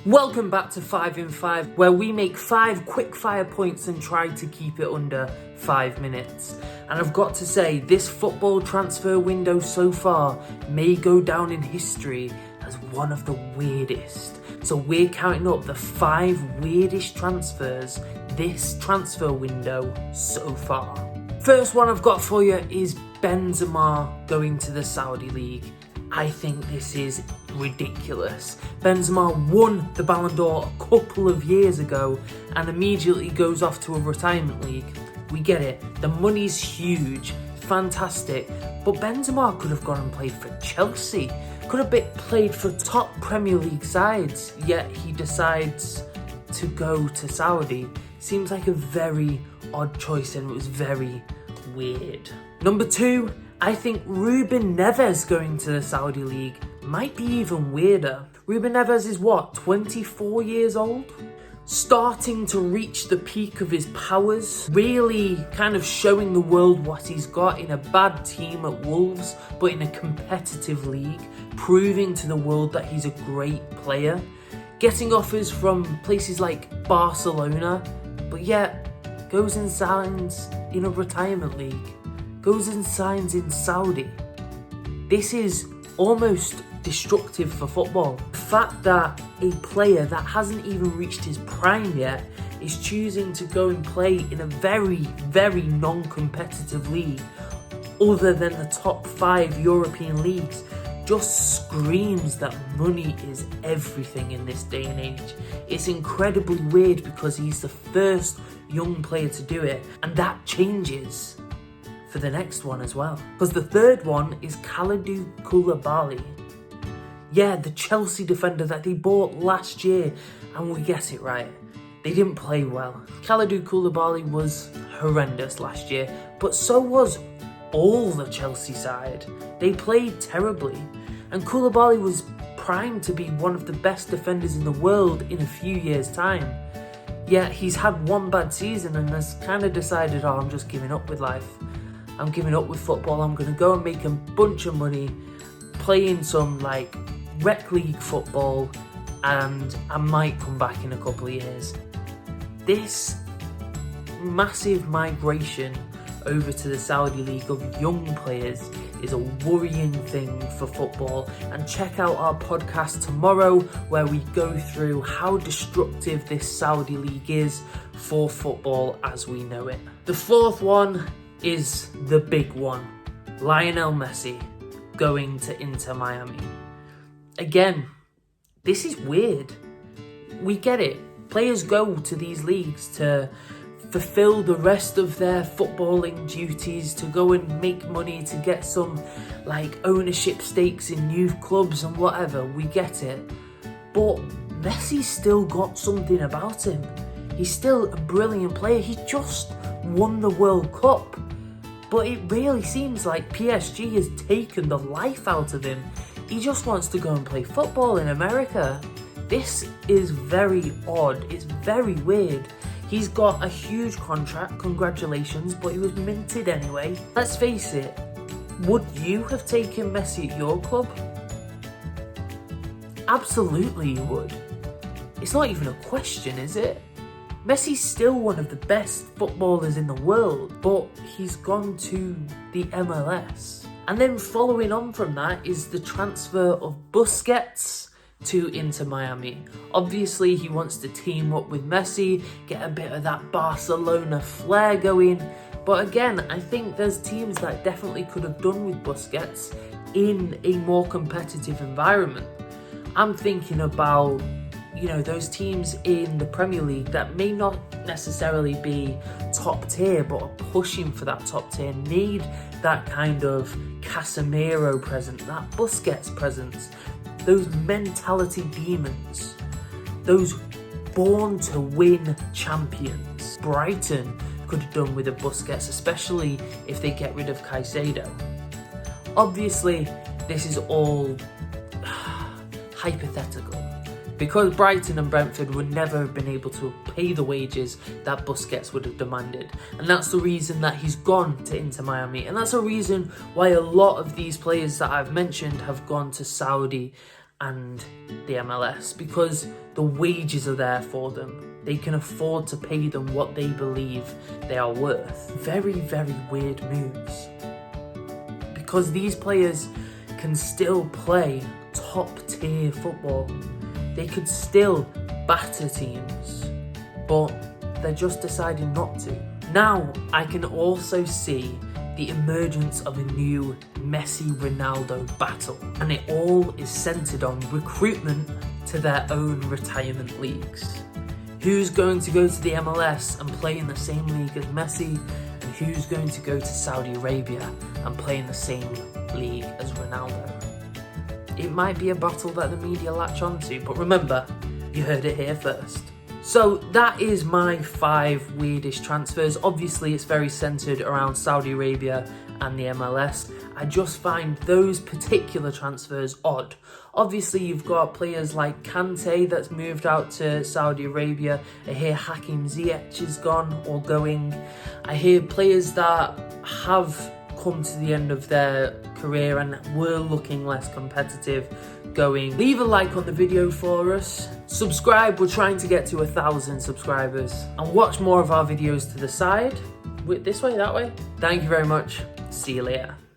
Welcome back to 5 in 5, where we make 5 quick fire points and try to keep it under 5 minutes. And I've got to say, this football transfer window so far may go down in history as one of the weirdest. So we're counting up the 5 weirdest transfers this transfer window so far. First one I've got for you is Benzema going to the Saudi League. I think this is ridiculous. Benzema won the Ballon d'Or a couple of years ago and immediately goes off to a retirement league. We get it, the money's huge, fantastic, but Benzema could have gone and played for Chelsea, could have played for top Premier League sides, yet he decides to go to Saudi. Seems like a very odd choice and it was very weird. Number 2, I think Ruben Neves going to the Saudi League might be even weirder. Ruben Neves is what, 24 years old? Starting to reach the peak of his powers, really kind of showing the world what he's got in a bad team at Wolves, but in a competitive league, proving to the world that he's a great player, getting offers from places like Barcelona, but yet goes and signs in a retirement league. Goes and signs in Saudi. This is almost destructive for football. The fact that a player that hasn't even reached his prime yet is choosing to go and play in a very, very non-competitive league other than the top 5 European leagues just screams that money is everything in this day and age. It's incredibly weird because he's the first young player to do it, and that changes for the next one as well. Because the third one is Kalidou Koulibaly. Yeah, the Chelsea defender that they bought last year, and we get it right. They didn't play well. Kalidou Koulibaly was horrendous last year, but so was all the Chelsea side. They played terribly, and Koulibaly was primed to be one of the best defenders in the world in a few years' time. Yet he's had one bad season and has kind of decided, oh, I'm just giving up with life. I'm giving up with football. I'm going to go and make a bunch of money playing some rec league football, and I might come back in a couple of years. This massive migration over to the Saudi League of young players is a worrying thing for football, and check out our podcast tomorrow where we go through how destructive this Saudi League is for football as we know it. The fourth one is the big one. Lionel Messi going to Inter Miami. Again, this is weird. We get it. Players go to these leagues to fulfill the rest of their footballing duties, to go and make money, to get some ownership stakes in youth clubs and whatever. We get it. But Messi's still got something about him. He's still a brilliant player. He just won the World Cup. But it really seems like PSG has taken the life out of him. He just wants to go and play football in America. This is very odd. It's very weird. He's got a huge contract, congratulations, but he was minted anyway. Let's face it, would you have taken Messi at your club? Absolutely you would. It's not even a question, is it? Messi's still one of the best footballers in the world, but he's gone to the MLS. And then following on from that is the transfer of Busquets to Inter Miami. Obviously, he wants to team up with Messi, get a bit of that Barcelona flair going. But again, I think there's teams that definitely could have done with Busquets in a more competitive environment. I'm thinking about those teams in the Premier League that may not necessarily be top tier, but are pushing for that top tier, need that kind of Casemiro presence, that Busquets presence, those mentality demons, those born to win champions. Brighton could have done with a Busquets, especially if they get rid of Caicedo. Obviously, this is all hypothetical, because Brighton and Brentford would never have been able to pay the wages that Busquets would have demanded. And that's the reason that he's gone to Inter Miami. And that's a reason why a lot of these players that I've mentioned have gone to Saudi and the MLS because the wages are there for them. They can afford to pay them what they believe they are worth. Very, very weird moves. Because these players can still play top tier football. They could still batter teams, but they're just deciding not to. Now I can also see the emergence of a new Messi-Ronaldo battle, and it all is centered on recruitment to their own retirement leagues. Who's going to go to the MLS and play in the same league as Messi, and who's going to go to Saudi Arabia and play in the same league as Ronaldo? It might be a battle that the media latch onto, but remember, you heard it here first. So that is my 5 weirdest transfers. Obviously, it's very centered around Saudi Arabia and the MLS. I just find those particular transfers odd. Obviously, you've got players like Kante that's moved out to Saudi Arabia. I hear Hakim Ziyech is gone or going. I hear players that have come to the end of their career and were looking less competitive going. Leave a like on the video for us. Subscribe, we're trying to get to 1,000 subscribers. And watch more of our videos to the side. This way, that way. Thank you very much. See you later.